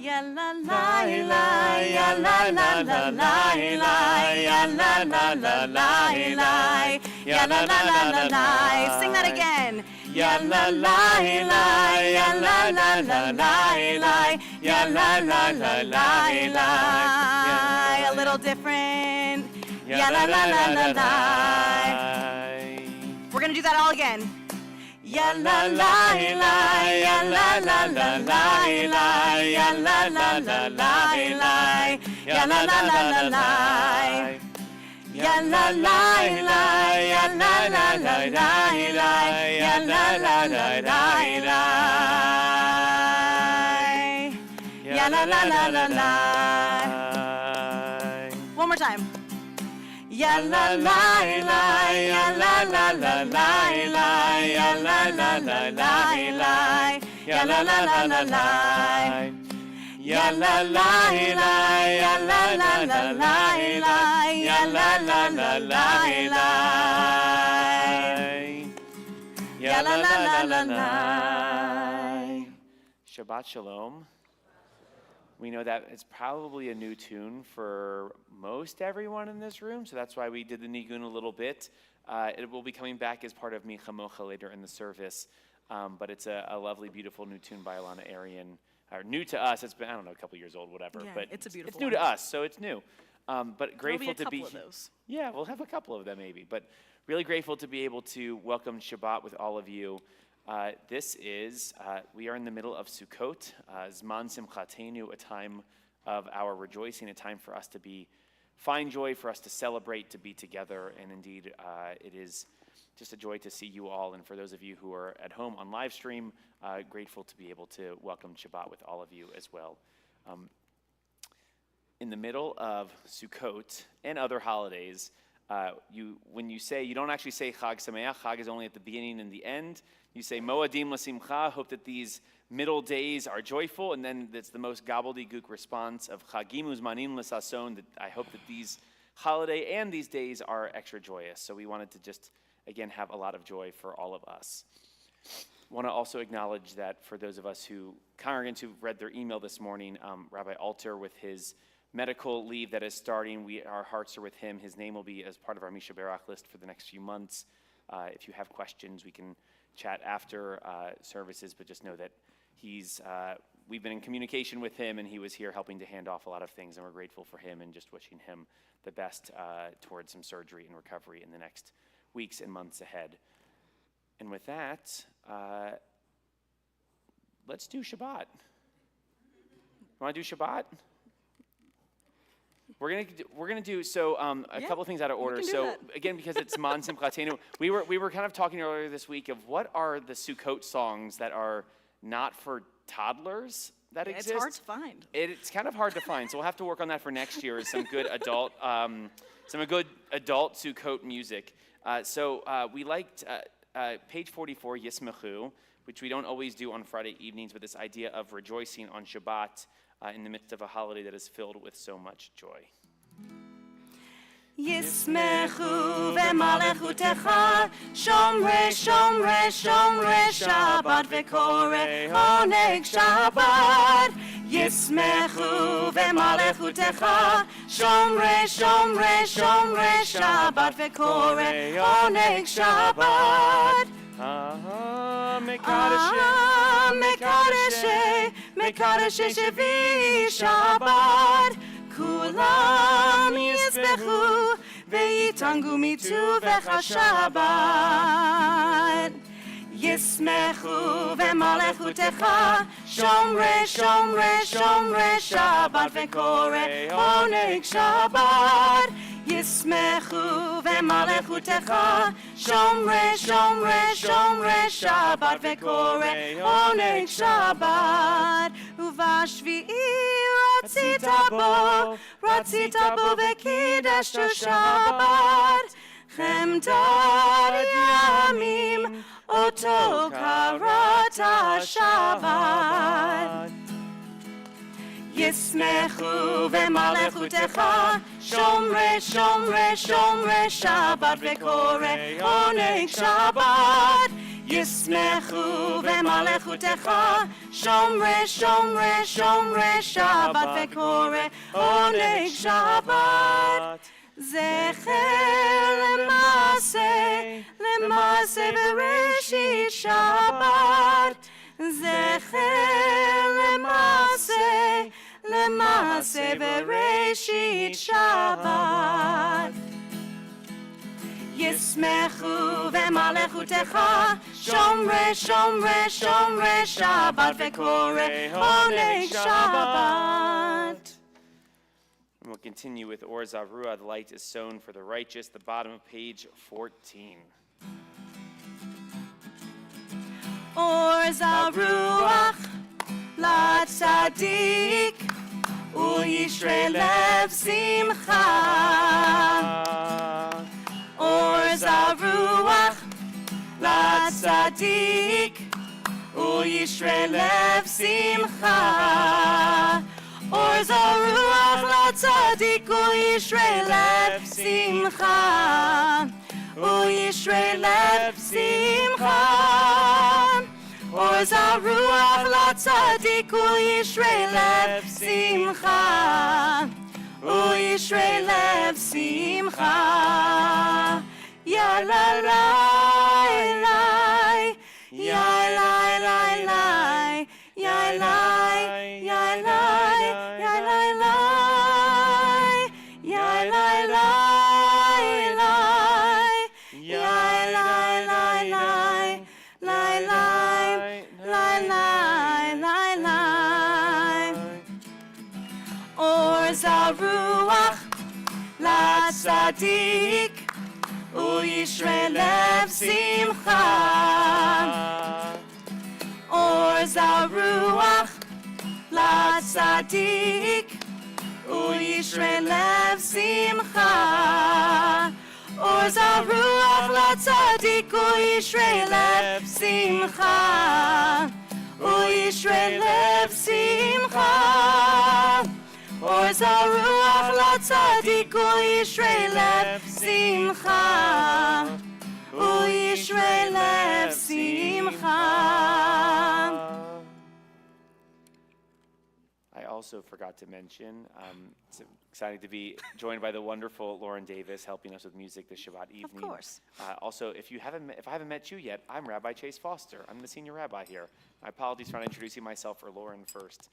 Ya la la la, ya la la la la la, ya la la la la la, ya la la la la la. Sing that again. Ya la la la, ya la la la la la, ya la la la la la. A little different. Ya la la la la la. We're gonna do that all again. Ya la la la, ya la la la la la, ya la la la la la, ya la la la la la. Ya la la la, ya la la la la la, ya la la la la la. Ya la la la la la. One more time. Ya la la la, ya la la la la la, ya la la la la la, ya la la la la la. Ya la la la, ya la la la la la, ya la la la la la. Ya la la la la la. Shabbat Shalom. We know that it's probably a new tune for most everyone in this room, so that's why we did the nigun a little bit. It will be coming back as part of Mi Chamocha later in the service, but it's a lovely, beautiful new tune by Alana Arian. Or new to us, it's been, I don't know, a couple years old, whatever. Yeah, but it's a beautiful It's new one. to us, so it's new. But grateful to be. There'll be a couple of those. Yeah, we'll have a couple of them maybe. But really grateful to be able to welcome Shabbat with all of you. We are in the middle of Sukkot, Zman Simchatenu, a time of our rejoicing, a time for us to find joy, for us to celebrate, to be together. And indeed, it is just a joy to see you all. And for those of you who are at home on live stream, grateful to be able to welcome Shabbat with all of you as well. In the middle of Sukkot and other holidays, when you say, you don't actually say Chag Sameach. Chag is only at the beginning and the end. You say Moadim L'Simcha, hope that these middle days are joyful, and then it's the most gobbledygook response of Chagim Uzmanim L'Sason, that I hope that these holiday and these days are extra joyous. So we wanted to just, again, have a lot of joy for all of us. Want to also acknowledge that for those of us congregants who've read their email this morning, Rabbi Alter, with his medical leave that is starting, our hearts are with him. His name will be as part of our Misha Berach list for the next few months. If you have questions, we can chat after services, but just know that we've been in communication with him, and he was here helping to hand off a lot of things, and we're grateful for him and just wishing him the best towards some surgery and recovery in the next weeks and months ahead. And with that, let's do Shabbat. Want to do Shabbat? We're gonna do a couple things out of order. So that. Again, because it's Man Simchatenu, we were kind of talking earlier this week of what are the Sukkot songs that are not for toddlers that exist. It's hard to find. It's kind of hard to find, so we'll have to work on that for next year. Is some good adult Sukkot music. We liked page 44, Yismechu, which we don't always do on Friday evenings, but this idea of rejoicing on Shabbat in the midst of a holiday that is filled with so much joy. Yismechu v'malechutecha, shomre, shomre, shomre Shabbat v'kore oneg Shabbat. Yismechu v'malechutecha, shomre, shomre, shomre Shabbat v'kore oneg Shabbat. Mekadeshe shevi Shabbat, kulam yisbechu ve'itangu mituvecha Shabbat. Yismechu v'malechutecha, shomre, shomre, shomre Shabbat v'kore oneg Shabbat. Yismechu v'malechutecha, shomre, shomre, shomre Shabbat v'kore oneg Shabbat. Uvashvi'i ratzita bo v'kideshtu Shabbat. Chemdad yamim oto karata Shabbat. Yismechu v'malechutecha, shomre, shomre, shomre Shabbat v'kore oneg Shabbat. ישמחו במלכותך, שומרי שומרי שומרי שבת וקורא עונג שבת. זכר למעשה בראשית שבת, זכר למעשה בראשית שבת. ישמחו במלכותך, שומרי שומרי שומרי שבת וקורא עונג שבת. And we'll continue with Or Zarua, the light is sown for the righteous, the bottom of page 14. Or Zaruach LaTzadik Uyishrei Lev Simcha. Or Zaruach LaTzadik Uyishrei Lev Simcha. Or Zaruach LaTzadik Uyishrei Lev Simcha. Uyishrei Lev Simcha. Or Zaruach LaTzadik Uyishrei Lev Simcha. Uyishrei Lev Simcha. Ya la la la, ya la la la, ya la ya la ya la la, ya la la la, ya la la la, la la la la la. Or Zaruach LaTzadik Uyishrei Lev Simcha. Or Zaruach LaTzadik Uyishrei Lev Simcha. Or Zaruach LaTzadik Uyishrei Lev Simcha. Uyishrei Lev Simcha. Or Zaruach LaTzadik Uyishrei Lev Simcha. Uyishrei Lev Simcha. I also forgot to mention, it's exciting to be joined by the wonderful Lauren Davis helping us with music this Shabbat evening. Of course. Also, if I haven't met you yet, I'm Rabbi Chase Foster. I'm the senior rabbi here. My apologies for not introducing myself for Lauren first.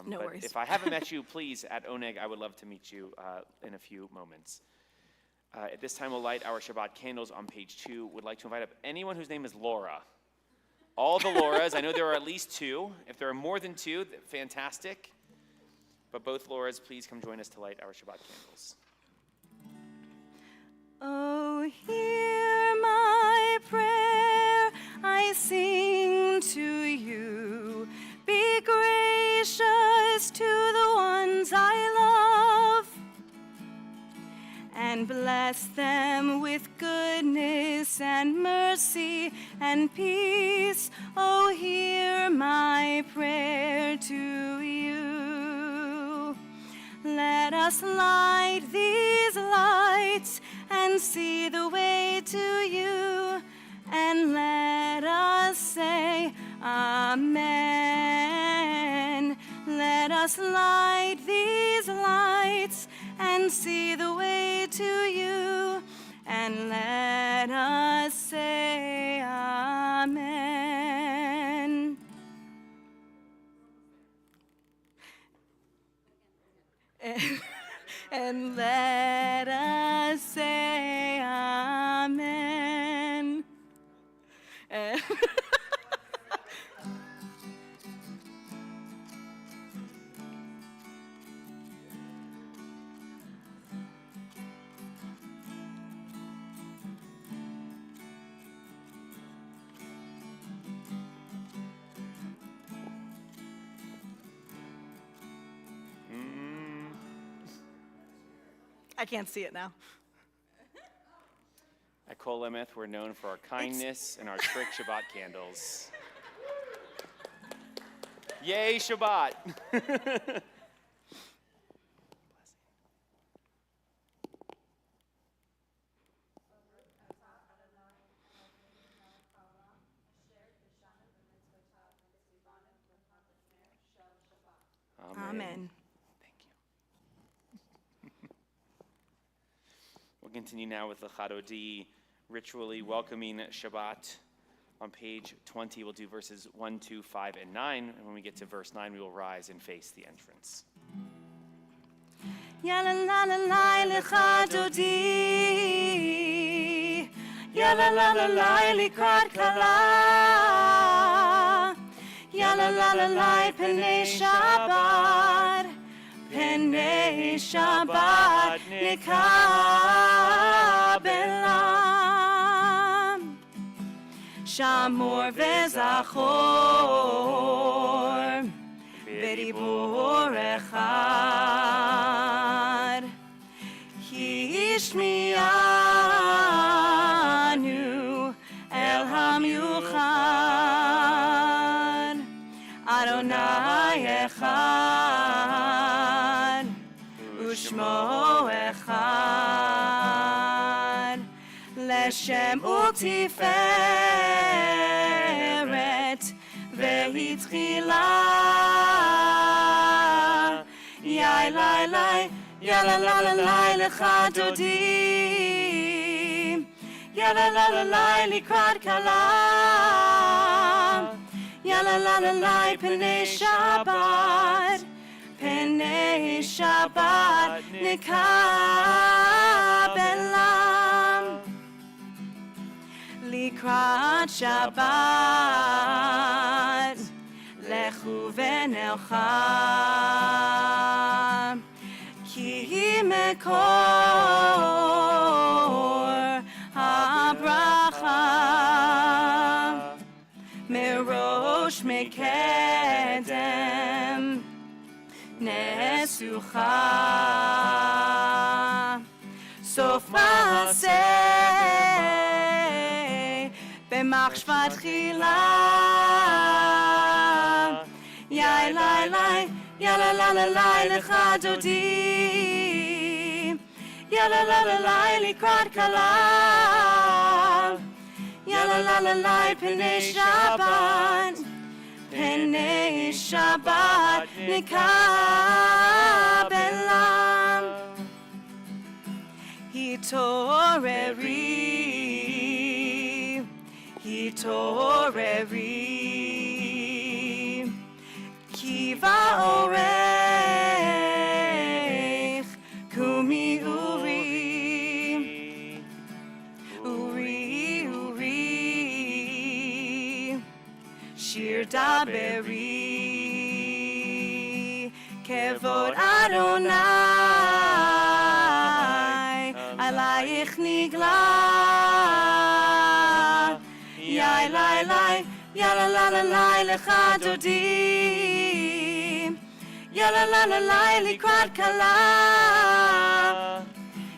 No but worries. If I haven't met you, please, at Oneg, I would love to meet you in a few moments. At this time, we'll light our Shabbat candles on page 2. Would like to invite up anyone whose name is Laura. All the Lauras. I know there are at least 2. If there are more than 2, fantastic. But both Lauras, please come join us to light our Shabbat candles. Oh, hear my prayer, I sing to you. Be gracious to the ones I love, and bless them with goodness and mercy and peace. Oh, hear my prayer to you. Let us light these lights and see the way to you, and let us say Amen. Let us light these lights and see the way to you, and let us say Amen. And let us say Amen. I can't see it now. At Kol Emeth, we're known for our kindness and our trick Shabbat candles. Yay, Shabbat! Amen. Thank you. We'll continue now with the Chadodi, ritually welcoming Shabbat. On page 20, we'll do verses 1, 2, 5, and 9. And when we get to verse 9, we will rise and face the entrance. Yalla la la la lecha dodi, yalla la la la likrat kala, yalla la la la penei Shabbat nikabelam, shamor vezachor beribur echad. Ishmianu el hamyuchad, Adonai echad, ushmo echad, leshem utiferet vehitchila, yai lai lai. Yalla la la la lecha dodi, yalla la la la likrat kala, yalla la la la penei Shabbat nikabelam, likrat Shabbat lechu v'nelcha. Ki mekor habracha, merosh mekedem nesucha, sof maaseh b'machshvat chila, yai lai lai. Yalla la la la lecha dodi, yalla la la la likrat kala, yalla la la la penei Shabbat nikabelam, hitoreri. Kiva orech, kumi uri, shir daberi, kevod Adonai, alayich nigla, yai lai lai. Yalla la la la lecha dodi, yalla la la la likrat kala,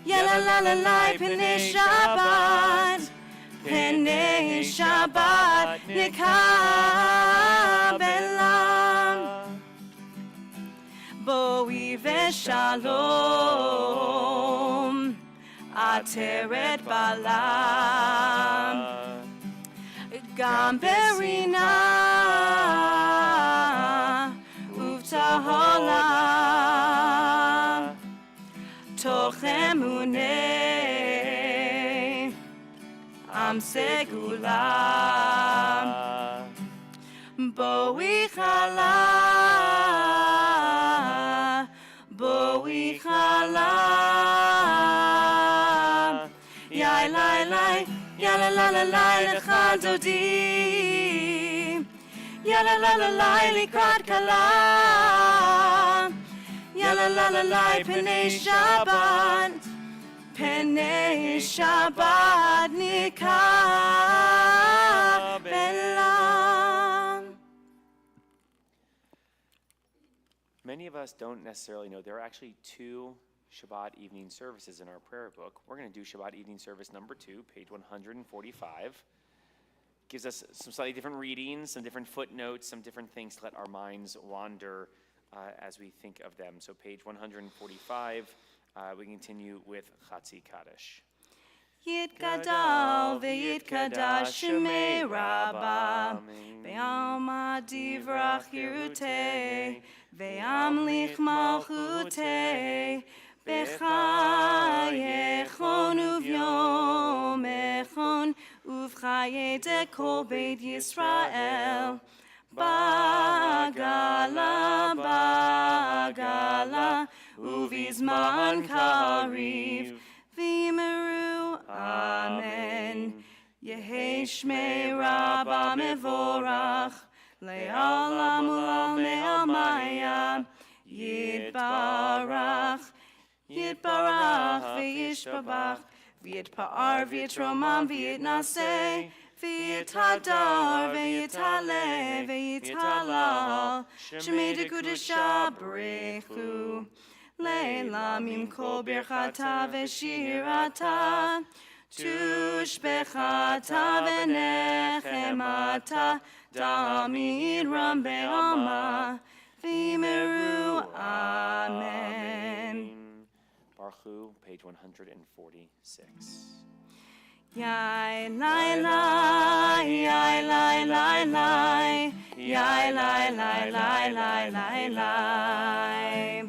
yalla la la la penei Shabbat nikabelam, boi veshalom ateret balam, Gamberina uvtahola tochemune am segula boi chala yai lai lai. Yalla la la la lecha dodi, yalla la la la likrat kala, yalla la la la penei Shabbat nikabelam. Many of us don't necessarily know there are actually two Shabbat evening services in our prayer book. We're going to do Shabbat evening service number 2, page 145. Gives us some slightly different readings, some different footnotes, some different things to let our minds wander as we think of them. So page 145, we continue with Chatzi Kaddish. Yitgadal v'yitkadash shemei Rabba, be'alma divrach yirutei, ve'amlich malchutei b'chayechon uv'yomechon uv'chayei de kol beit Yisrael bagala bagala uvizman kariv v'yimeru amen Yehi shmei Rabba mevorach le'olam u'lam le'amaya yitbarach yitbarach v'yishbabach v'yitpa'ar v'yitromam v'yitnaseh v'yithadar v'yithaleh v'yithalal shemei dekudesha b'rechu le'lamim kol birchata v'shirata tushbechata v'nechemata damid ram be'alma v'yimeru amen. Baruch, page 146. Yai lai lai, yai lai lai lai, yai lai lai lai lai lai lai.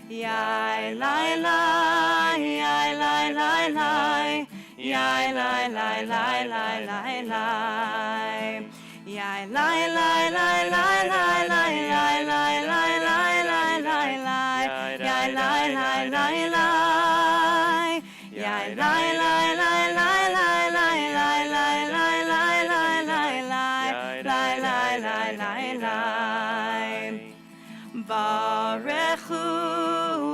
Yai lai lai, yai lai lai lai, yai lai lai lai lai lai lai. Yai lai lai lai lai lai lai lai lai lai lai lai lai lai. Yai lai lai lai lai. Yai lai lai lai lai lai lai lai lai lai lai lai lai lai lai lai lai lai. Barechu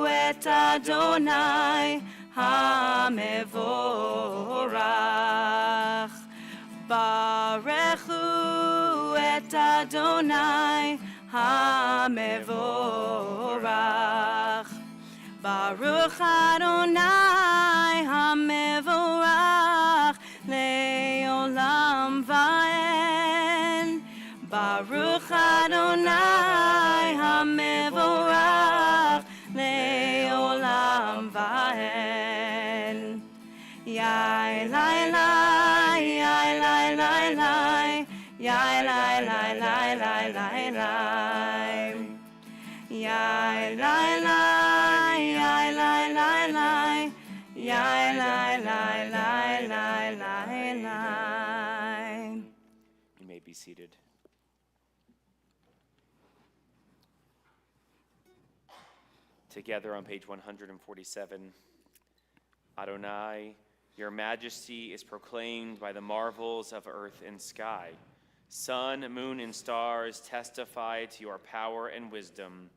et Adonai hamevorach. Barechu et Adonai hamevorach. Baruch Adonai hamevorach le'olam va'en. Baruch Adonai hamevorach le'olam va'en. Yai lai lai, yai lai lai lai, yai lai lai lai lai lai lai. Yai lai lai, yai lai lai lai, yai lai lai lai lai lai lai. You may be seated. Together on page 147, Adonai, your majesty is proclaimed by the marvels of earth and sky. Sun, moon, and stars testify to your power and wisdom.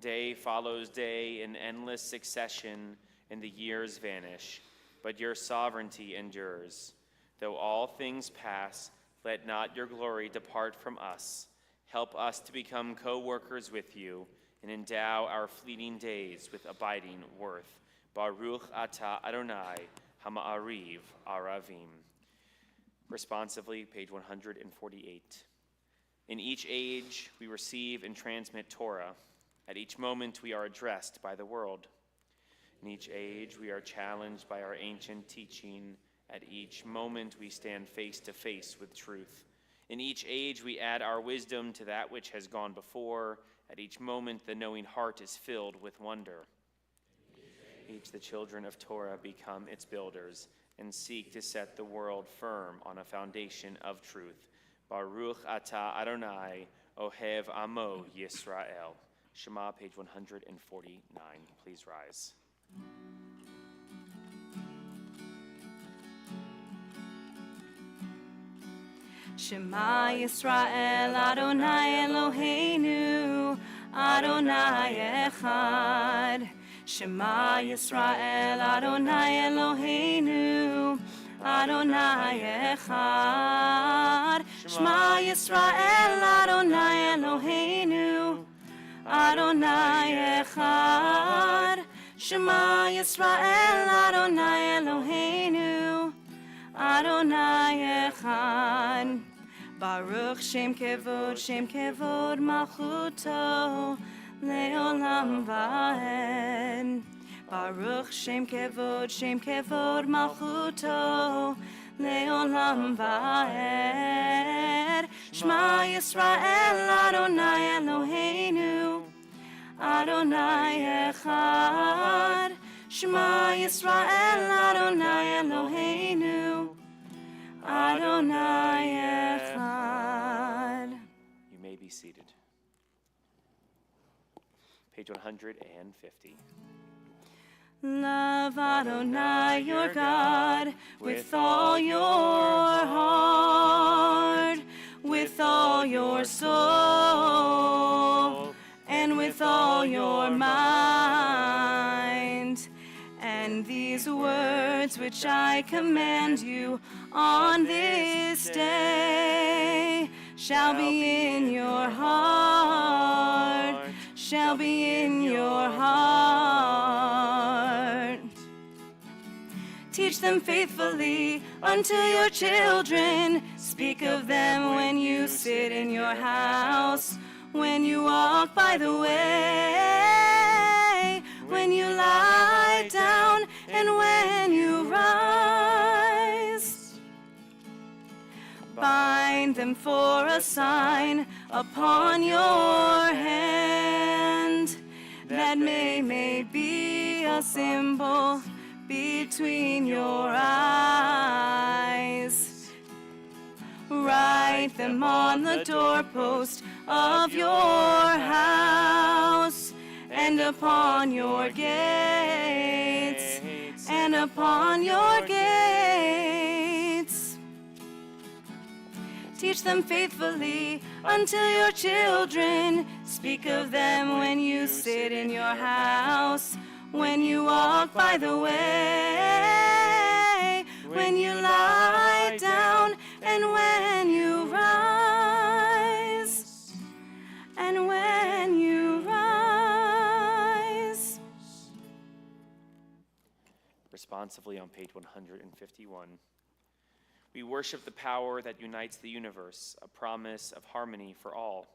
Day follows day in endless succession, and the years vanish, but your sovereignty endures. Though all things pass, let not your glory depart from us. Help us to become co-workers with you, and endow our fleeting days with abiding worth. Baruch atah Adonai hama'ariv aravim. Responsively, page 148. In each age, we receive and transmit Torah. At each moment, we are addressed by the world. In each age, we are challenged by our ancient teaching. At each moment, we stand face to face with truth. In each age, we add our wisdom to that which has gone before. At each moment, the knowing heart is filled with wonder. Each the children of Torah become its builders and seek to set the world firm on a foundation of truth. Baruch atah Adonai, Ohev Amo Yisrael. Shema, page 149. Please rise. Shema Yisrael, Adonai Eloheinu, Adonai Echad. Shema Yisrael, Adonai Eloheinu, Adonai Echad. Shema Yisrael, Adonai Eloheinu, Adonai Echad. Shema Yisrael, Adonai Eloheinu, Adonai Echad. Baruch Shem Kevod Malchuto Le'olam Va'en. Baruch Shem Kevod Malchuto Le'olam Va'en. Shema Yisrael Adonai Eloheinu, Adonai Echad. Shema Yisrael, Adonai Eloheinu. Adonai Echad. You may be seated. Page 150. Love Adonai your God with all your heart, with all your soul, and with all your mind. And these words which I command you on this day shall be in your heart, shall be in your heart. Teach them faithfully unto your children. Speak of them when you sit in your house, when you walk by the way, when you lie down, and when you rise. Bind them for a sign upon your hand, that may be a symbol between your eyes. Write them on the doorpost of your house, and upon your gates, and upon your gates. Teach them faithfully unto your children. Speak of them when you sit in your house, when you walk by the way, when you lie down, and when you rise, and when you rise. Responsively on page 151. We worship the power that unites the universe, a promise of harmony for all.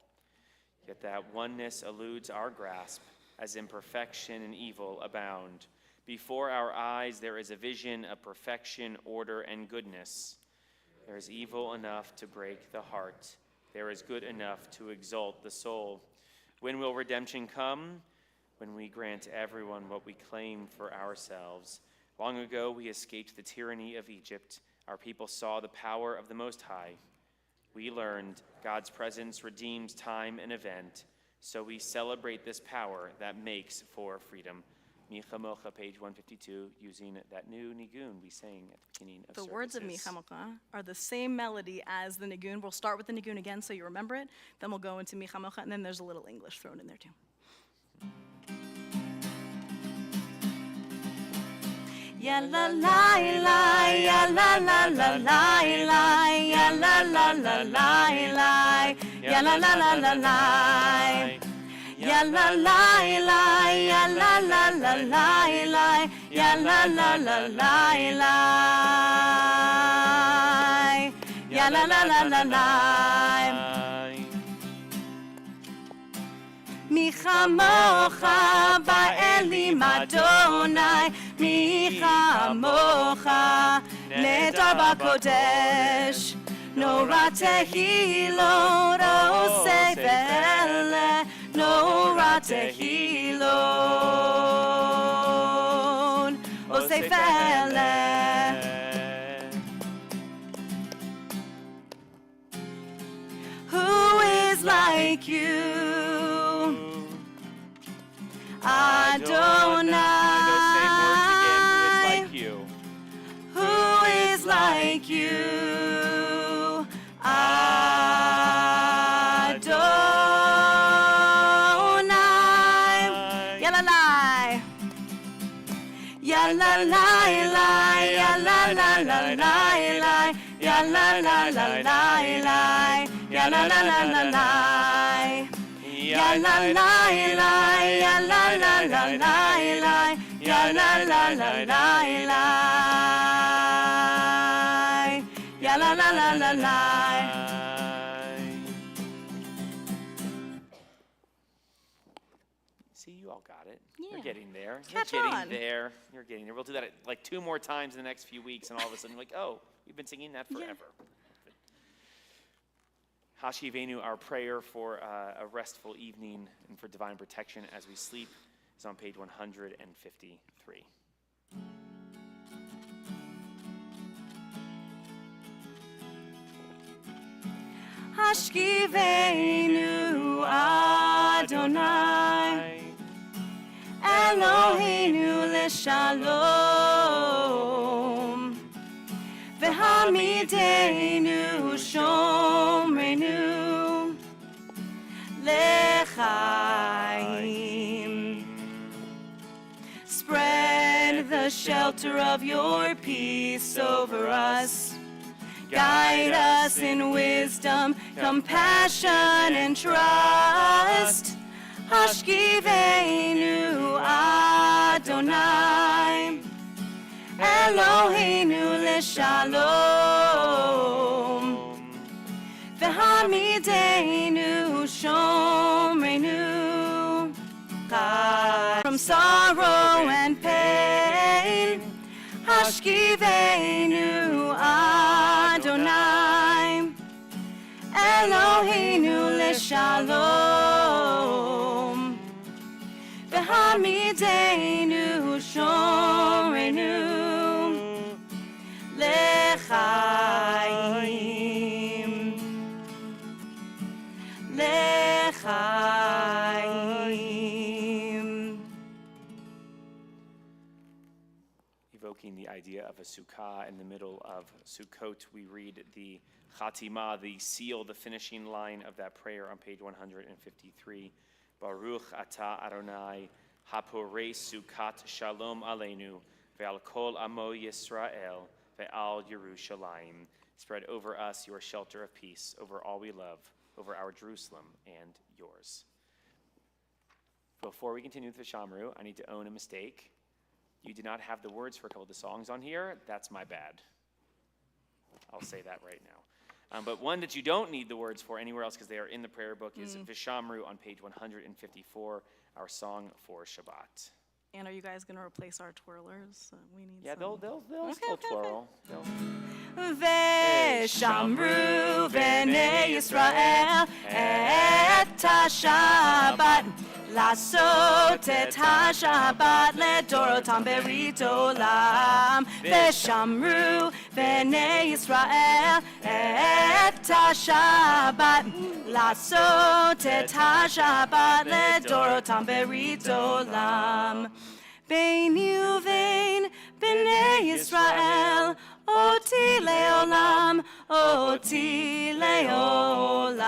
Yet that oneness eludes our grasp, as imperfection and evil abound. Before our eyes there is a vision of perfection, order, and goodness. There is evil enough to break the heart. There is good enough to exalt the soul. When will redemption come? When we grant everyone what we claim for ourselves. Long ago we escaped the tyranny of Egypt. Our people saw the power of the Most High. We learned God's presence redeems time and event, so we celebrate this power that makes for freedom. Micha Mocha, page 152, using that new nigun we sang at the beginning of The services. words of Micha Mocha are the same melody as the nigun. We'll start with the nigun again so you remember it, then we'll go into Micha Mocha, and then there's a little English thrown in there too. Ya la la la, ya la la la la la, ya la la la la la, ya la la la la la, ya la la la, ya la la la la la, ya la la la la la, ya la la la la la. Micha Mocha ba'elim Adonai, Micha Mocha nedar b'kodesh, Nora tehilot osei ve'ele, Nora tehilot osei ve'ele. Who is like you? Adonai. Those same words again. Who is like you? Who is like you? Adonai. Yalalai. Yalalai, yalalai, yalalai, yalalai. Ya la la la, ya la la la la la, ya la la la la la, ya la la la la la. See, you all got it. Yeah. You're getting there. Catch You're getting on. there. You're getting there. We'll do that like 2 more times in the next few weeks, and all of a sudden, like, oh, we've been singing that forever. Hashivenu, our prayer for a restful evening and for divine protection as we sleep, is on page 153. Hashkivenu Adonai Eloheinu leshalom V'hamidenu shomrenu lechaim. Spread the shelter of your peace over us. Guide us in wisdom, compassion, and trust. Hashkivenu Adonai Eloheinu leshalom V'hamidenu shomrenu from sorrow and pain. Hashkivenu Adonai Eloheinu leshalom V'hamidenu shomrenu lechaim lechaim. Evoking the idea of a sukkah in the middle of Sukkot, we read the Chatimah, the seal, the finishing line of that prayer on page 153. Baruch atah Adonai, haporei sukkat shalom aleinu, ve'al kol amo Yisrael, ve'al Yerushalayim. Spread over us your shelter of peace, over all we love, over our Jerusalem and yours. Before we continue with the Shamru, I need to own a mistake. You did not have the words for a couple of the songs on here. That's my bad. I'll say that right now. But one that you don't need the words for anywhere else because they are in the prayer book is Vishamru on page 154, our song for Shabbat. And are you guys going to replace our twirlers? We need Yeah, some. they'll still twirl. Veshamru v'nei Yisrael et ha-Shabbat לעשות את השבת לדורותם ברית עולם. ושמרו בני ישראל את השבת לעשות את השבת לדורותם ברית עולם. ביני ובין בני ישראל אותי לעולם, אותי לעולם.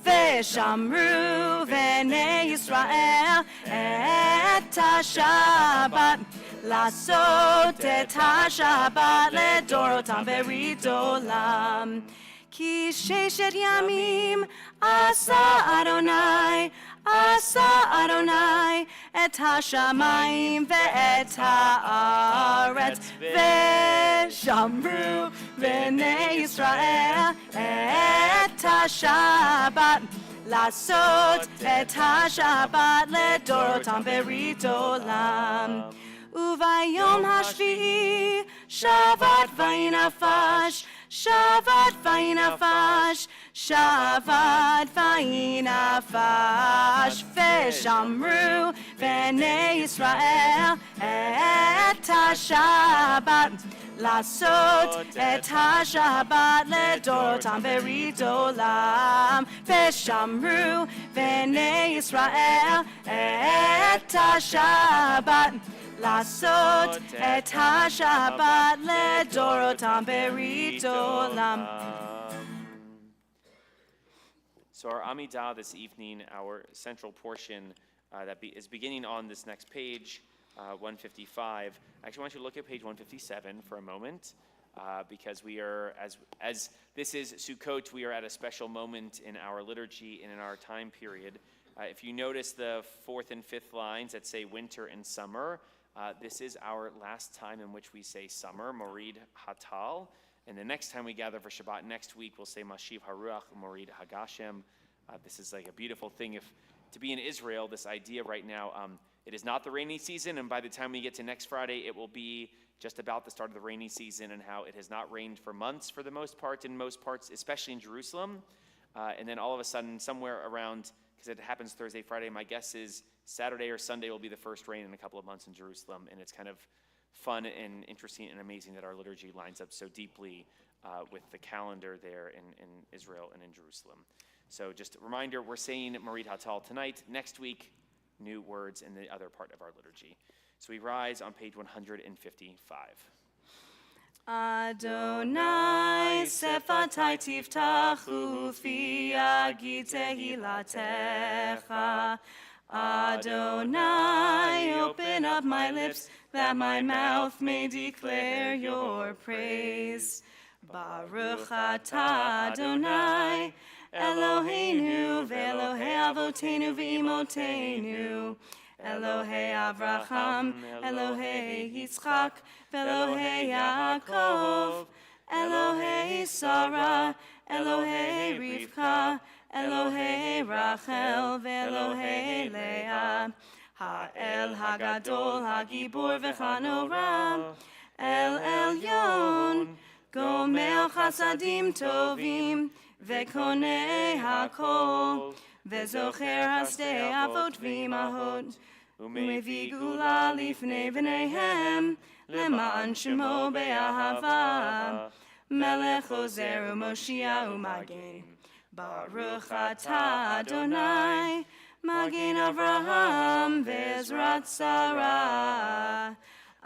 ושמרו בני ישראל את השבת לעשות את השבת לדורותם ברית עולם. כי ששת ימים עשה אדוני, עשה אדוני את השמיים ואת הארץ. ושמרו בני ישראל את השבת לעשות את השבת לדורותם ברית עולם. וביום השביעי שבת וינפש, שבת וינפש, שבת וינפש. ושמרו בני ישראל את השבת לעשות את השבת לדורותם ברית עולם. ושמרו בני ישראל את השבת לעשות את השבת לדורותם ברית עולם. So our Amidah this evening, our central portion is beginning on this next page, 155. I actually want you to look at page 157 for a moment, because we are, as this is Sukkot, we are at a special moment in our liturgy and in our time period. If you notice the fourth and fifth lines that say winter and summer, this is our last time in which we say summer, Morid Hatal. And the next time we gather for Shabbat next week, we'll say Mashiv Haruach, Morid Hagashem. This is like a beautiful thing. To be in Israel, this idea right now, it is not the rainy season, and by the time we get to next Friday, it will be just about the start of the rainy season and how it has not rained for months for the most part, in most parts, especially in Jerusalem. And then all of a sudden, somewhere around, because it happens Thursday, Friday, my guess is Saturday or Sunday will be the first rain in a couple of months in Jerusalem. And it's kind of fun and interesting and amazing that our liturgy lines up so deeply with the calendar there in Israel and in Jerusalem. So just a reminder, we're saying Marit Hatal tonight. Next week, new words in the other part of our liturgy. So we rise on page 155. Adonai sefatai tiftachu fi yagid tehilatecha. Adonai, open up my lips that my mouth may declare your praise. Baruch atah Adonai, Eloheinu ve'Elohei avotenu ve'imotenu, Elohei Avraham, Elohei Yitzchak, ve'Elohei Yaakov, Elohei Sarah, Elohei Rivka, Elohei Rachel, ve'Elohei Leah, Ha'el Hagadol, Hagibor v'Chanora, El Elyon, Gomer Chasadim Tovim, Ve'konei Hakol, Ve'zocher Hasdei Avot V'imahot, U'mevii Gula Lifnei V'neihem, Le'ma'an Shemo Be'ahava, Melech Ozer U'Moshiach U'Magen. Baruch atah Adonai, Magen Avraham ve'Ezrat Sarah.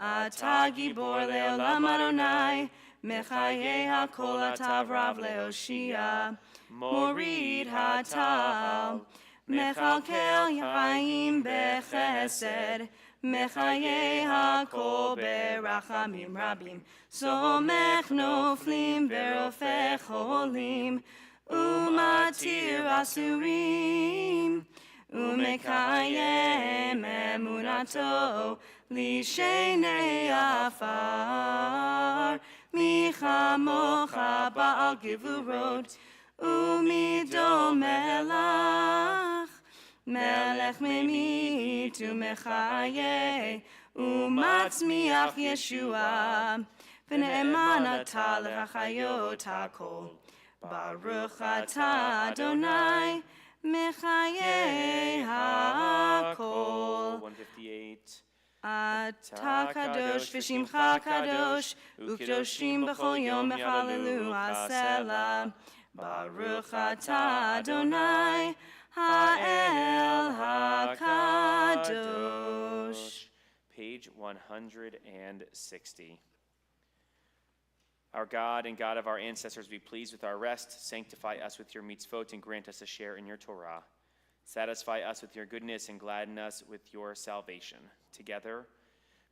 Atah Gibor le'olam Adonai, Mechayeh hakol atav rav le'oshia. Morid hatal, Mechalkel Chaim bechesed, Mechayeh hakol berachamim rabim. Somech noflim verofech cholim, Umatir asurim, Umekayem emunato, Lishenei afar, Michamocha ba'al gevurot, Umidol melach, Melech memit umechaye, Umatzmiach Yeshua, V'ne'eman atah l'chayot hakol. Baruch atah Adonai, Mechayeh hakol. 158. Atah kadosh v'shimcha kadosh, u'kadoshim b'chol yom mechalelu ha'sela. Baruch atah Adonai, ha'el ha'kadosh. Page 160. Our God and God of our ancestors, be pleased with our rest. Sanctify us with your mitzvot and grant us a share in your Torah. Satisfy us with your goodness and gladden us with your salvation. Together,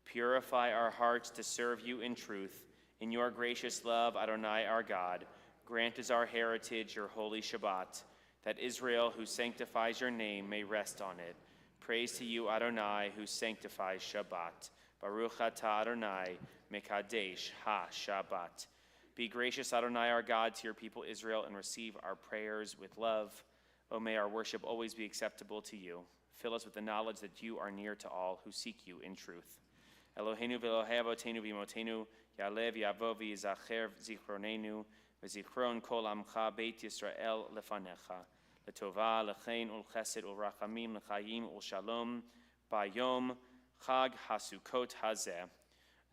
purify our hearts to serve you in truth. In your gracious love, Adonai our God, grant as our heritage your holy Shabbat, that Israel, who sanctifies your name, may rest on it. Praise to you, Adonai, who sanctifies Shabbat. Baruch atah Adonai, Mekadesh ha-Shabbat. Be gracious, Adonai, our God, to your people Israel, and receive our prayers with love. O may our worship always be acceptable to you. Fill us with the knowledge that you are near to all who seek you in truth. Eloheinu v'Elohei avotenu v'imotenu, Ya'alev Ya'avo v'Yizacher zichronenu, v'zichron kol amcha beit Yisrael lefanecha, l'tova, l'chein, ul'chesed, ul'rachamim, l'chayim, ul'shalom, ba'yom chag hasukot hazeh.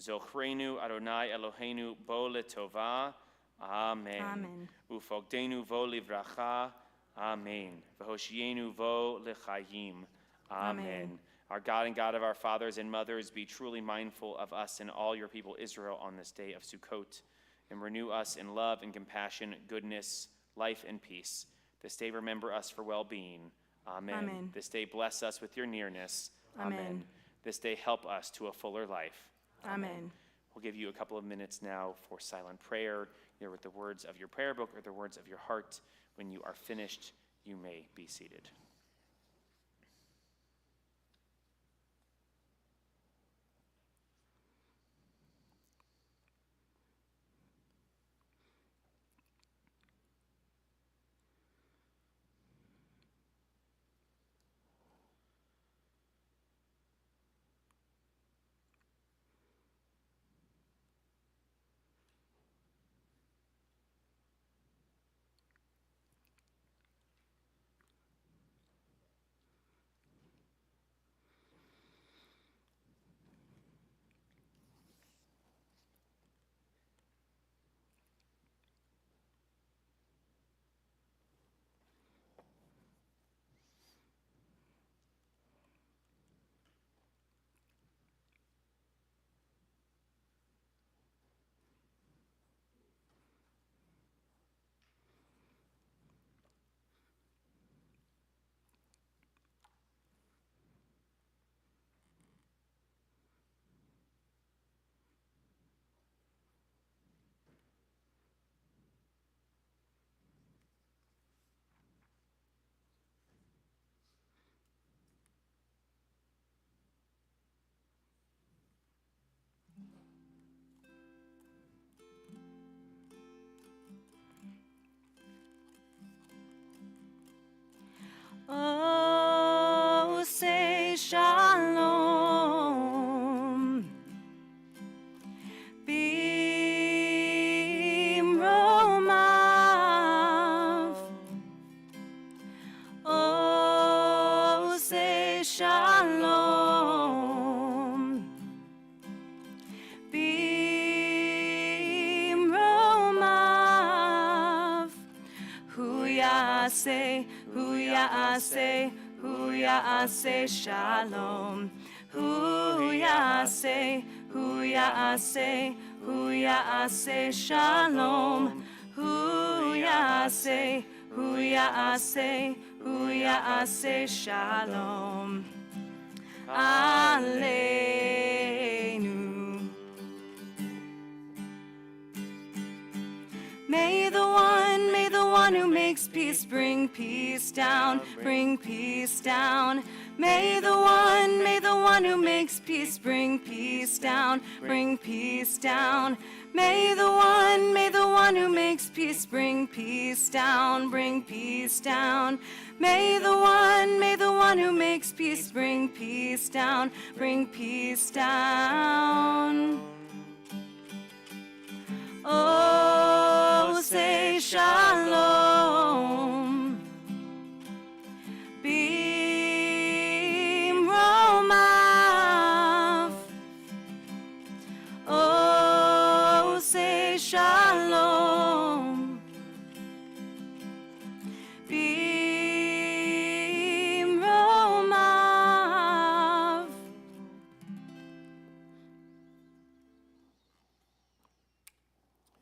Zochrenu Adonai Eloheinu bo letova. Amen. Amen. Ufogdenu vo livracha. Amen. V'hoshienu vo lechayim. Amen. Our God and God of our fathers and mothers, be truly mindful of us and all your people Israel on this day of Sukkot, and renew us in love and compassion, goodness, life, and peace. This day remember us for well-being. Amen. Amen. This day bless us with your nearness. Amen. This day help us to a fuller life. Amen. We'll give you a couple of minutes now for silent prayer, either with the words of your prayer book or the words of your heart. When you are finished, you may be seated. ya'aseh, hu ya'aseh, hu ya'aseh shalom. Hu ya'aseh, hu ya'aseh, hu ya'aseh shalom. Hu ya'aseh, hu ya'aseh, hu ya'aseh shalom. Aleinu. May the one who makes peace bring peace down, bring peace down. May the one who makes peace bring peace down, bring peace down. May the one who makes peace bring peace down, bring peace down. May the one who makes peace bring peace down, bring peace down. Oh, say shalom. Bimromav. Oh, say shalom. Bimromav.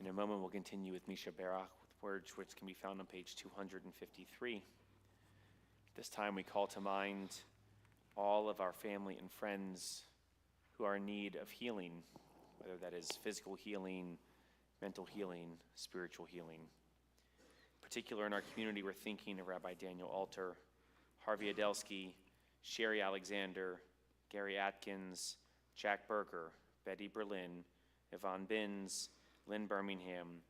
In a moment, we'll continue with Misha Berach with words which can be found on page 253. This time, we call to mind all of our family and friends who are in need of healing, whether that is physical healing, mental healing, spiritual healing. In particular, in our community, we're thinking of Rabbi Daniel Alter, Harvey Adelsky, Sherry Alexander, Gary Atkins, Jack Berger, Betty Berlin, Yvonne Binns, Lynn Birmingham,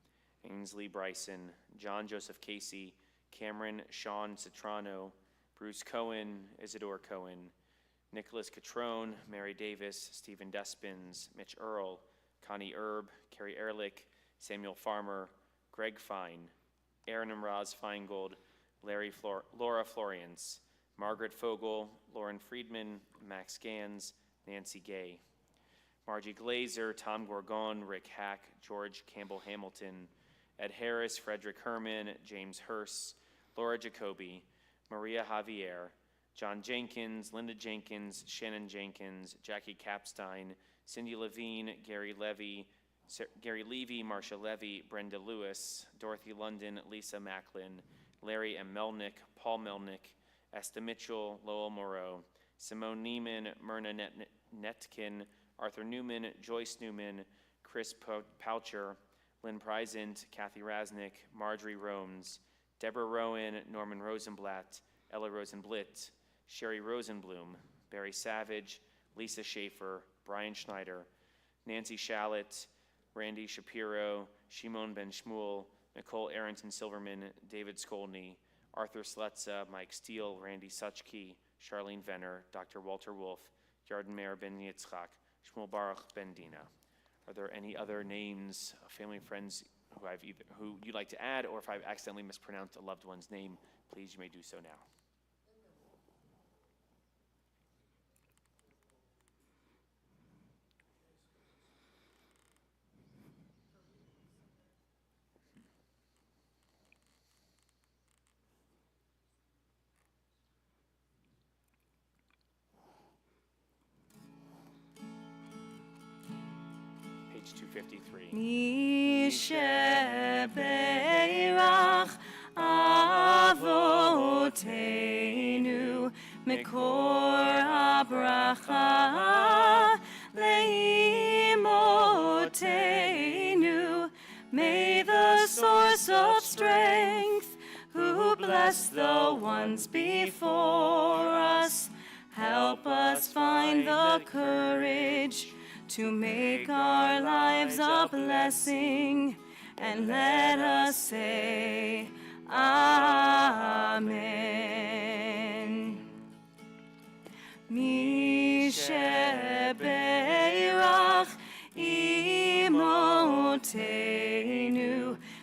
Ainsley Bryson, John Joseph Casey, Cameron Sean Citrano, Bruce Cohen, Isidore Cohen, Nicholas Catrone, Mary Davis, Stephen Despins, Mitch Earl, Connie Erb, Carrie Ehrlich, Samuel Farmer, Greg Fine, Aaron and Roz Feingold, Laura Florians, Margaret Fogel, Lauren Friedman, Max Gans, Nancy Gay, Margie Glazer, Tom Gorgon, Rick Hack, George Campbell Hamilton, Ed Harris, Frederick Herman, James Hurst, Laura Jacoby, Maria Javier, John Jenkins, Linda Jenkins, Shannon Jenkins, Jackie Capstein, Cindy Levine, Gary Levy, Marcia Levy, Brenda Lewis, Dorothy London, Lisa Macklin, Larry M. Melnick, Paul Melnick, Esther Mitchell, Lowell Moreau, Simone Neiman, Myrna Netkin, Arthur Newman, Joyce Newman, Chris Poucher, Lynn Preisent, Kathy Rasnick, Marjorie Romes, Deborah Rowan, Norman Rosenblatt, Ella Rosenblit, Sherry Rosenblum, Barry Savage, Lisa Schaefer, Brian Schneider, Nancy Shallett, Randy Shapiro, Shimon Ben Shmuel, Nicole Arrington Silverman, David Skolny, Arthur Sletza, Mike Steele, Randy Suchke, Charlene Venner, Dr. Walter Wolf, Yarden Meir Ben Yitzchak, Shmuel Baruch Ben Dina. Are there any other names of family and friends who you'd like to add, or if I've accidentally mispronounced a loved one's name, please, you may do so now. Page 253. Mishe Beirach Avotenu Mikor HaBracha Leimotenu. May the source of strength, who bless the ones before us, help us find the courage to make our lives a blessing, and let us say Amen. Mishe Beirach Imotenu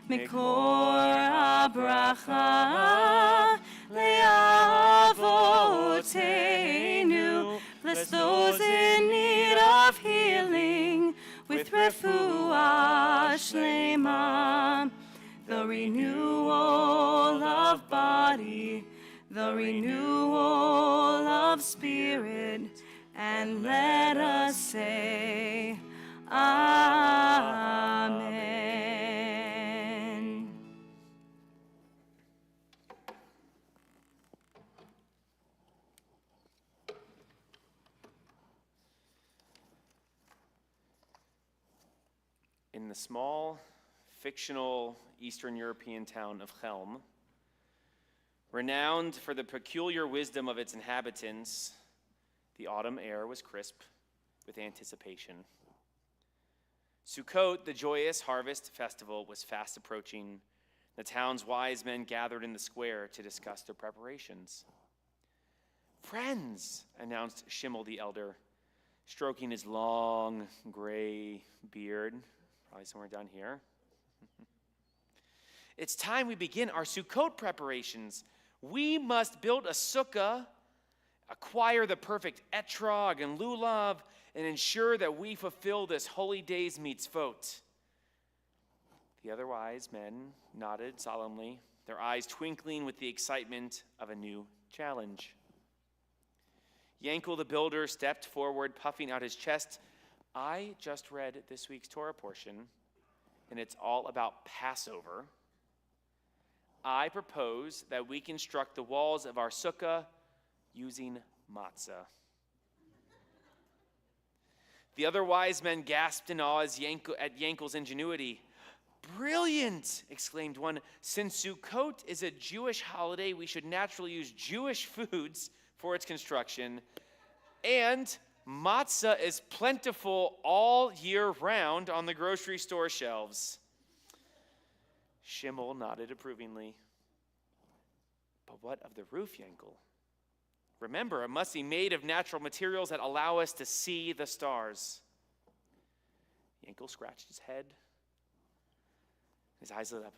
Mikor HaBracha Le'avotenu. Bless those in need of healing with refuah shlema, the renewal of body body, the renewal of spirit, and let us say, Amen. In the small, fictional Eastern European town of Chelm, renowned for the peculiar wisdom of its inhabitants, the autumn air was crisp with anticipation. Sukkot, the joyous harvest festival, was fast approaching. The town's wise men gathered in the square to discuss their preparations. "Friends," announced Shimmel the elder, stroking his long gray beard, probably somewhere down here. "It's time we begin our Sukkot preparations. We must build a sukkah, acquire the perfect etrog and lulav, and ensure that we fulfill this holy day's mitzvot." The other wise men nodded solemnly, their eyes twinkling with the excitement of a new challenge. Yankel the builder stepped forward, puffing out his chest. "I just read this week's Torah portion, and it's all about Passover. I propose that we construct the walls of our sukkah using matzah." The other wise men gasped in awe at Yankel's ingenuity. "Brilliant!" exclaimed one. "Since Sukkot is a Jewish holiday, we should naturally use Jewish foods for its construction. And matzah is plentiful all year round on the grocery store shelves." Shimmel nodded approvingly. "But what of the roof, Yankel? Remember, it must be made of natural materials that allow us to see the stars." Yankel scratched his head. His eyes lit up.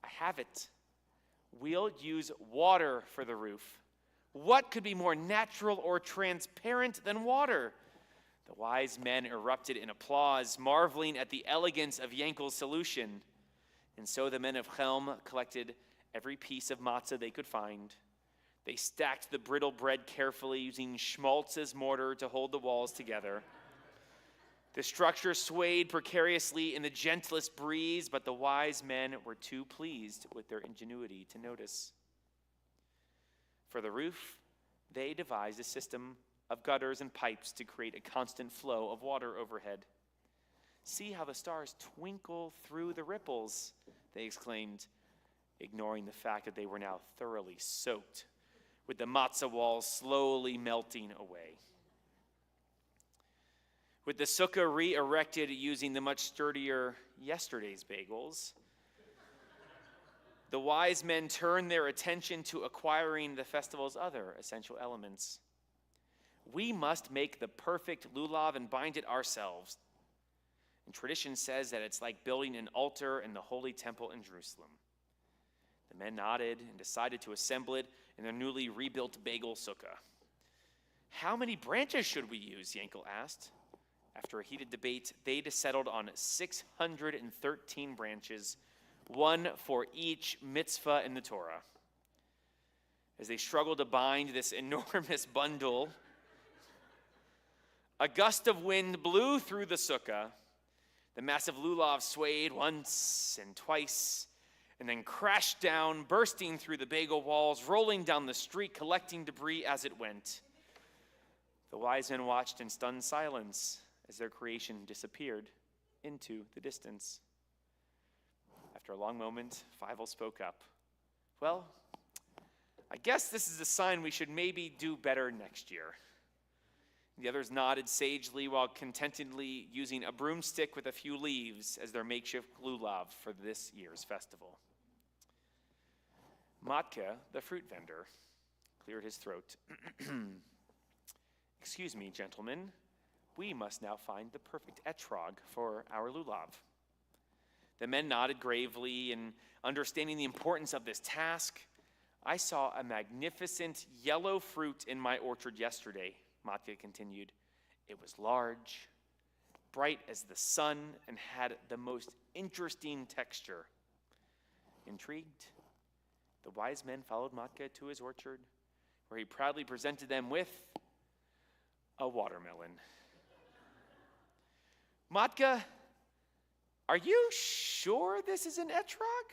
"I have it. We'll use water for the roof. What could be more natural or transparent than water?" The wise men erupted in applause, marveling at the elegance of Yankel's solution. And so the men of Chelm collected every piece of matzah they could find. They stacked the brittle bread carefully, using schmaltz as mortar to hold the walls together. The structure swayed precariously in the gentlest breeze, but the wise men were too pleased with their ingenuity to notice. For the roof, they devised a system of gutters and pipes to create a constant flow of water overhead. "See how the stars twinkle through the ripples," they exclaimed, ignoring the fact that they were now thoroughly soaked, with the matzah walls slowly melting away. With the sukkah re-erected using the much sturdier yesterday's bagels, the wise men turned their attention to acquiring the festival's other essential elements. "We must make the perfect lulav and bind it ourselves." And tradition says that it's like building an altar in the holy temple in Jerusalem. The men nodded and decided to assemble it in their newly rebuilt bagel sukkah. "How many branches should we use?" Yankel asked. After a heated debate, they settled on 613 branches, one for each mitzvah in the Torah. As they struggled to bind this enormous bundle, a gust of wind blew through the sukkah. The massive lulav swayed once and twice, and then crashed down, bursting through the bagel walls, rolling down the street, collecting debris as it went. The wise men watched in stunned silence as their creation disappeared into the distance. After a long moment, Fievel spoke up. "Well, I guess this is a sign we should maybe do better next year." The others nodded sagely while contentedly using a broomstick with a few leaves as their makeshift lulav for this year's festival. Matka, the fruit vendor, cleared his throat. "Excuse me, gentlemen. We must now find the perfect etrog for our lulav." The men nodded gravely, and understanding the importance of this task, "I saw a magnificent yellow fruit in my orchard yesterday," Matka continued. "It was large, bright as the sun, and had the most interesting texture." Intrigued, The wise men followed Matka to his orchard, where he proudly presented them with a watermelon. Matka, are you sure this is an etrog?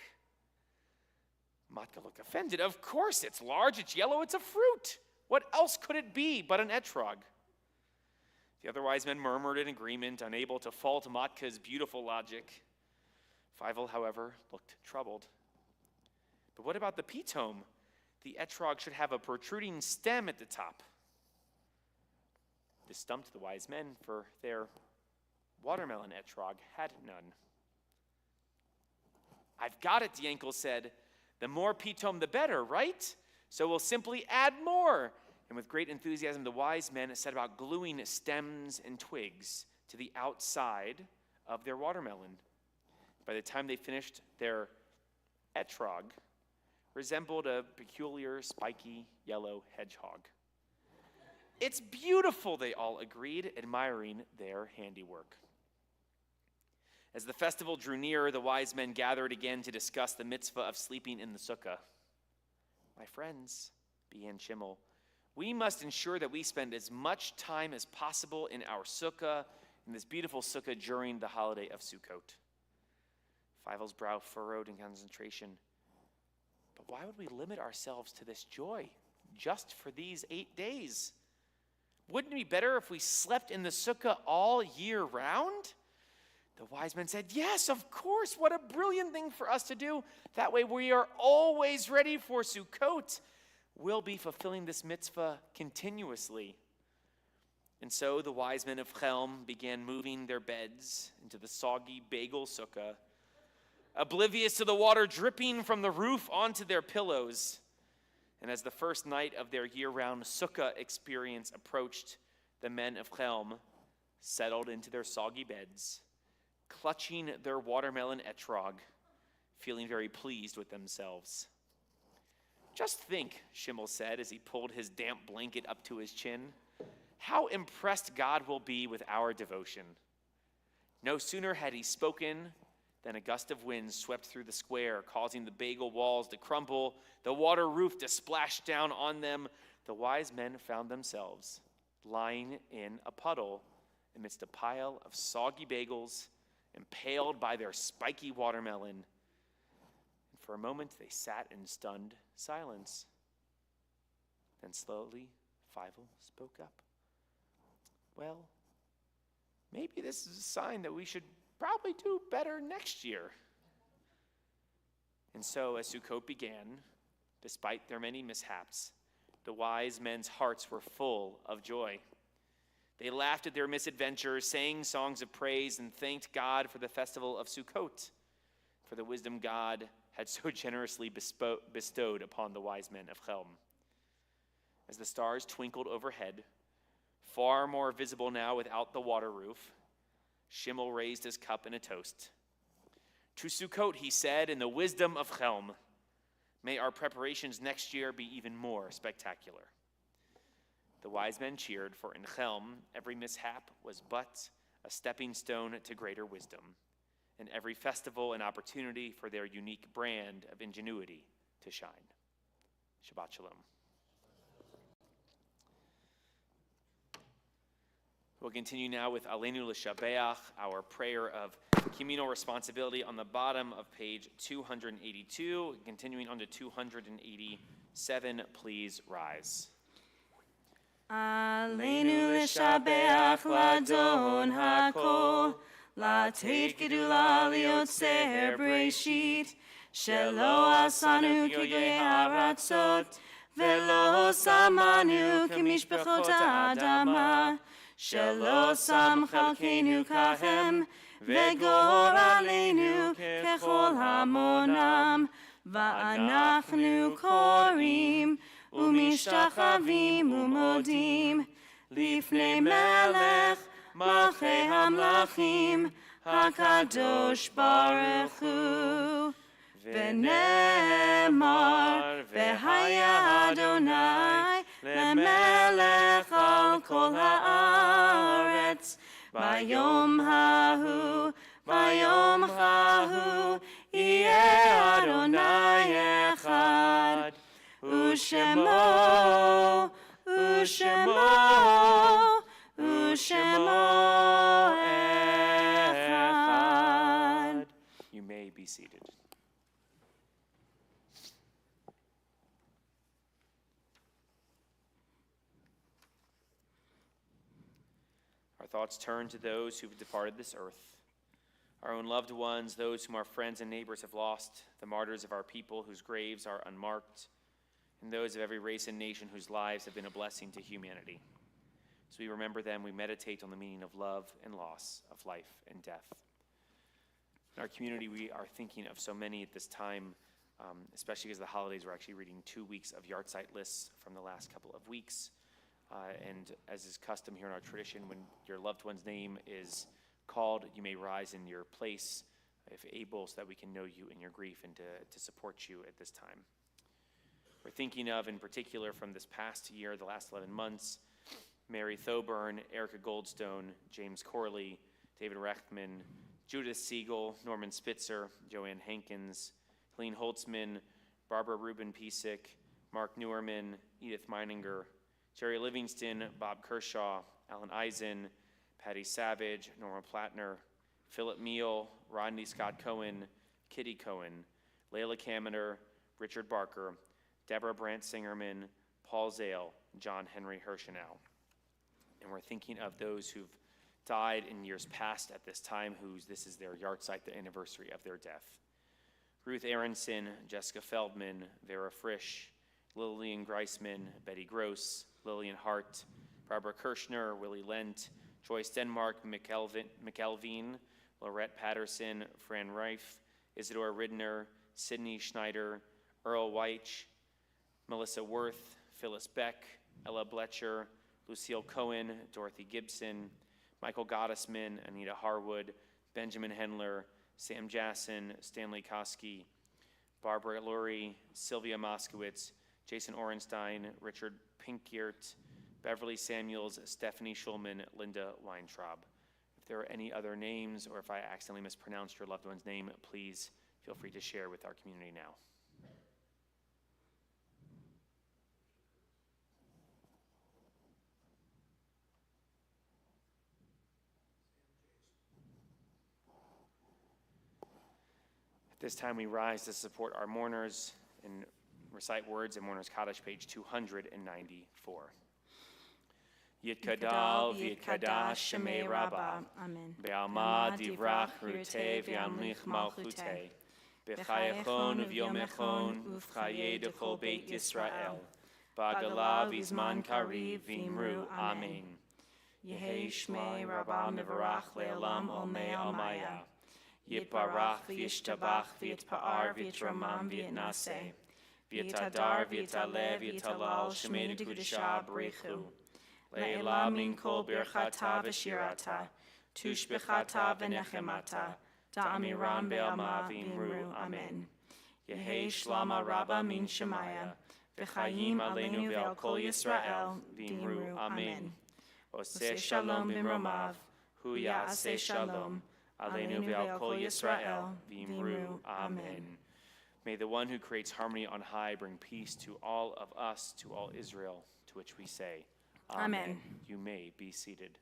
Matka looked offended. Of course, it's large, it's yellow, it's a fruit. What else could it be but an etrog? The other wise men murmured in agreement, unable to fault Matka's beautiful logic. Feivel, however, looked troubled. But what about the pitom? The etrog should have a protruding stem at the top. This stumped the wise men, for their watermelon etrog had none. I've got it, Yankel said. The more pitom, the better, right? So we'll simply add more. And with great enthusiasm, the wise men set about gluing stems and twigs to the outside of their watermelon. By the time they finished, their etrog resembled a peculiar, spiky, yellow hedgehog. It's beautiful, they all agreed, admiring their handiwork. As the festival drew near, the wise men gathered again to discuss the mitzvah of sleeping in the sukkah. My friends, began Schimmel, we must ensure that we spend as much time as possible in our sukkah, in this beautiful sukkah during the holiday of Sukkot. Feivel's brow furrowed in concentration. But why would we limit ourselves to this joy just for these 8 days? Wouldn't it be better if we slept in the sukkah all year round? The wise men said, yes, of course. What a brilliant thing for us to do. That way we are always ready for Sukkot. We'll be fulfilling this mitzvah continuously. And so the wise men of Chelm began moving their beds into the soggy bagel sukkah, oblivious to the water dripping from the roof onto their pillows. And as the first night of their year-round sukkah experience approached, the men of Chelm settled into their soggy beds, clutching their watermelon etrog, feeling very pleased with themselves. Just think, Schimmel said as he pulled his damp blanket up to his chin, how impressed God will be with our devotion. No sooner had he spoken than a gust of wind swept through the square, causing the bagel walls to crumble, the water roof to splash down on them. The wise men found themselves lying in a puddle amidst a pile of soggy bagels, impaled by their spiky watermelon. And for a moment, they sat in stunned silence. Then slowly, Feivel spoke up. Well, maybe this is a sign that we should probably do better next year. And so, as Sukkot began, despite their many mishaps, the wise men's hearts were full of joy. They laughed at their misadventures, sang songs of praise, and thanked God for the festival of Sukkot, for the wisdom God had so generously bestowed upon the wise men of Chelm. As the stars twinkled overhead, far more visible now without the water roof, Schimmel raised his cup in a toast. To Sukkot, he said, in the wisdom of Chelm, may our preparations next year be even more spectacular. The wise men cheered, for in Chelm, every mishap was but a stepping stone to greater wisdom, and every festival an opportunity for their unique brand of ingenuity to shine. Shabbat Shalom. We'll continue now with Aleinu L'Shabeach, our prayer of communal responsibility on the bottom of page 282. Continuing on to 287, please rise. Aleinu L'Shabeach L'Adon HaKol, L'Ateit Gedula L'Yotzer Breshit, Shelo Asanu K'goyei Haratzot, Velo Samanu K'mishpachot Ha'adama, Shelo Sam Chalkeinu Kahem, Vegor Aleinu Kechol Hamonam, Va'anachnu Korim, Umishtachavim Umodim, Lifnei Melech, Malchei Hamlachim, HaKadosh Baruch Hu. V'nemar, V'haya Adonai, Lemelech al kol haaretz, Vayom hahu, Yeh Adonai echad. Ushemo, Ushemo, Ushemo Echad. You may be seated. Our thoughts turn to those who've departed this earth, our own loved ones, those whom our friends and neighbors have lost, the martyrs of our people whose graves are unmarked, and those of every race and nation whose lives have been a blessing to humanity. As we remember them, we meditate on the meaning of love and loss, of life and death. In our community, we are thinking of so many at this time, especially because the holidays, we're actually reading 2 weeks of yahrzeit lists from the last couple of weeks. And as is custom here in our tradition, when your loved one's name is called, you may rise in your place, if able, so that we can know you in your grief and to support you at this time. We're thinking of, in particular, from this past year, the last 11 months, Mary Thoburn, Erica Goldstone, James Corley, David Rechtman, Judith Siegel, Norman Spitzer, Joanne Hankins, Helene Holtzman, Barbara Rubin Piesik, Mark Newerman, Edith Meininger, Jerry Livingston, Bob Kershaw, Alan Eisen, Patty Savage, Norma Plattner, Philip Meal, Rodney Scott Cohen, Kitty Cohen, Layla Kaminer, Richard Barker, Deborah Brandt Singerman, Paul Zale, John Henry Hirschenow. And we're thinking of those who've died in years past at this time, this is their yahrzeit, the anniversary of their death. Ruth Aronson, Jessica Feldman, Vera Frisch, Lillian Greisman, Betty Gross, Lillian Hart, Barbara Kirshner, Willie Lent, Joyce Denmark, McElveen, Lorette Patterson, Fran Reif, Isidore Ridner, Sidney Schneider, Earl Weich, Melissa Worth, Phyllis Beck, Ella Bletcher, Lucille Cohen, Dorothy Gibson, Michael Gottesman, Anita Harwood, Benjamin Hendler, Sam Jasson, Stanley Koski, Barbara Lurie, Sylvia Moskowitz, Jason Orenstein, Richard Pinkiert, Beverly Samuels, Stephanie Schulman, Linda Weintraub. If there are any other names, or if I accidentally mispronounced your loved one's name, please feel free to share with our community now. At this time, we rise to support our mourners and recite words in Mourner's Kaddish, page 294. Yitkadal v'yitkadash shemei Rabbah, Amen. be'alma divrach rutei v'yamlich malchutei, b'chayechon uv'yomechon uv'chayei d'chol beit Yisrael, ba'gala v'zman kariv v'imru Amen. Yehei shmei Rabbah mevarach le'olam olmei almaya, yitbarach v'yishtabach v'yitpa'ar v'yitramam v'yitnaseh, v'yitadar v'yitaleh v'yitalal shemei nekudesha b'rechu, Leila min kol birchata v'shirata, tushbechata v'nechemata, da'amiram be'alma v'imru Amen. Yehei shlama rabba min shemaya, v'chayim aleinu ve'al kol Yisrael v'imru Amen. Oseh shalom b'mromav, hu ya'aseh shalom, aleinu ve'al kol Yisrael v'imru Amen. May the one who creates harmony on high bring peace to all of us, to all Israel, to which we say, Amen. You may be seated.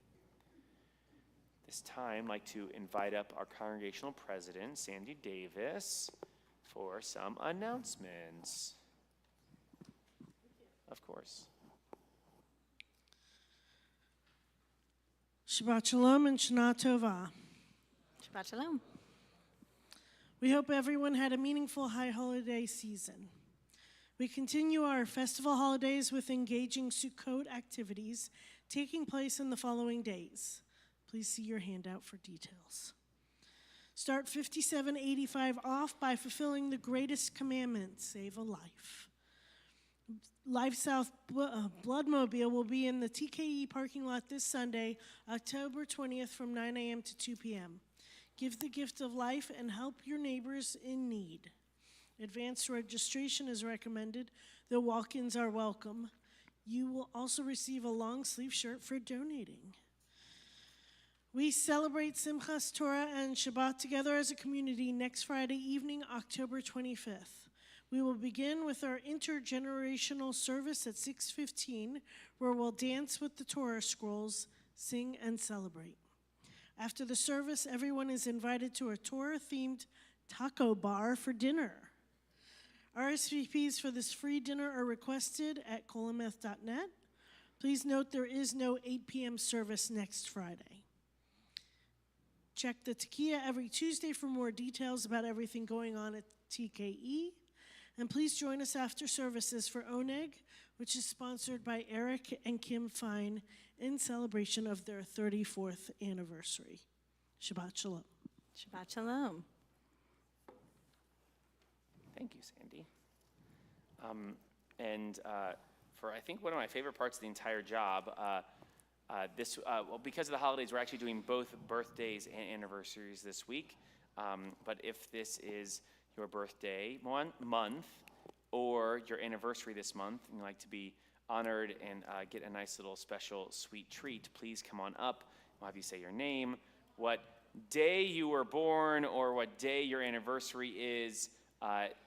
This time, I'd like to invite up our congregational president, Sandy Davis, for some announcements. Of course. Shabbat Shalom and Shana Tova. Shabbat Shalom. We hope everyone had a meaningful high holiday season. We continue our festival holidays with engaging Sukkot activities taking place in the following days. Please see your handout for details. Start 5785 off by fulfilling the greatest commandment, save a life. Life South Bloodmobile will be in the TKE parking lot this Sunday, October 20th from 9 a.m. to 2 p.m. Give the gift of life and help your neighbors in need. Advanced registration is recommended, though walk-ins are welcome. You will also receive a long-sleeve shirt for donating. We celebrate Simchas Torah and Shabbat together as a community next Friday evening, October 25th. We will begin with our intergenerational service at 6:15, where we'll dance with the Torah scrolls, sing, and celebrate. After the service, everyone is invited to a Torah-themed taco bar for dinner. RSVPs for this free dinner are requested at kolemeth.net. Please note there is no 8 p.m. service next Friday. Check the Tekiah every Tuesday for more details about everything going on at TKE. And please join us after services for Oneg, which is sponsored by Eric and Kim Fine in celebration of their 34th anniversary. Shabbat Shalom. Shabbat Shalom. Thank you, Sandy. For I think one of my favorite parts of the entire job, because of the holidays, we're actually doing both birthdays and anniversaries this week. But if this is your birthday month or your anniversary this month, and you'd like to be honored and get a nice little special sweet treat, please come on up. We'll have you say your name, what day you were born, or what day your anniversary is.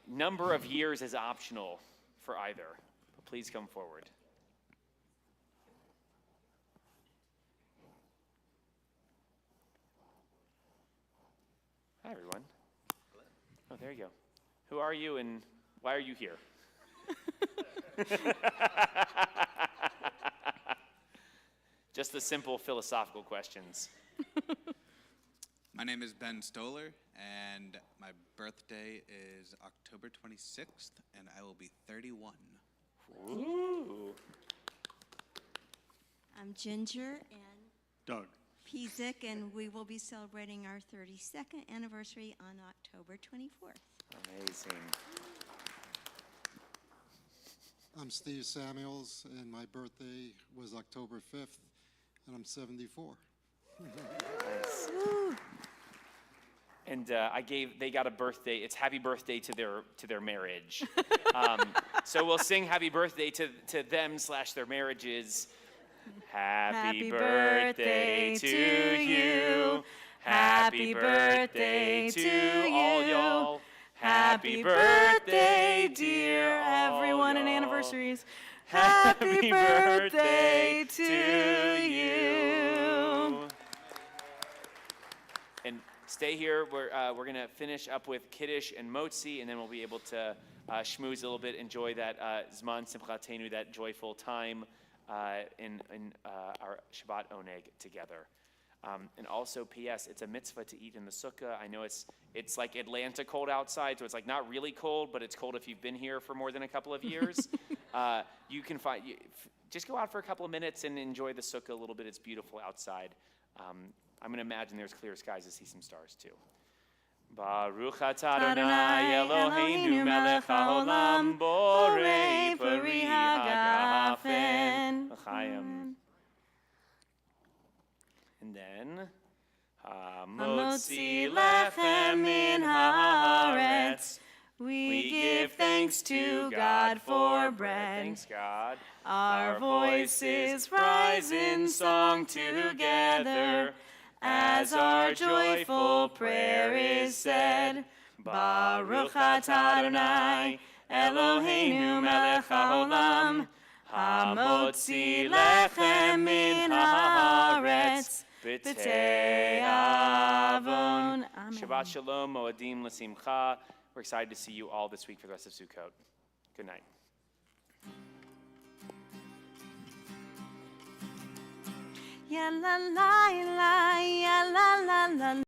Number of years is optional for either, but please come forward. Hi, everyone. Oh, there you go. Who are you and why are you here? Just the simple philosophical questions. My name is Ben Stoller, and my birthday is October 26th, and I will be 31. Ooh. I'm Ginger and Doug. Pizik, and we will be celebrating our 32nd anniversary on October 24th. Amazing. I'm Steve Samuels, and my birthday was October 5th, and I'm 74. Nice. And they got a birthday. It's happy birthday to their marriage. So we'll sing happy birthday to them / their marriages. Happy birthday to you. Happy birthday to all y'all. Happy birthday, dear everyone, and y'all. anniversaries. Happy birthday to you. And stay here. We're going to finish up with Kiddush and Motzi, and then we'll be able to schmooze a little bit, enjoy that Zman Simchatenu, that joyful time in our Shabbat Oneg together. And also, P.S., it's a mitzvah to eat in the sukkah. I know it's like Atlanta cold outside, so it's like not really cold, but it's cold if you've been here for more than a couple of years. You can just go out for a couple of minutes and enjoy the sukkah a little bit. It's beautiful outside. I'm going to imagine there's clear skies to see some stars too. Baruch atah Adonai Eloheinu melech haolam borei pari hagafen l'chaim. And then, Hamotzi lechem min haaretz. We give thanks to God for bread. Thanks, God. Our voices rise in song together as our joyful prayer is said. Baruch atah Adonai Eloheinu melech haolam hamotzi lechem min haaretz b'tei avon. Amen. Shabbat shalom, moadim l'simcha. We're excited to see you all this week for the rest of Sukkot. Good night. Ya la la la, ya la la la.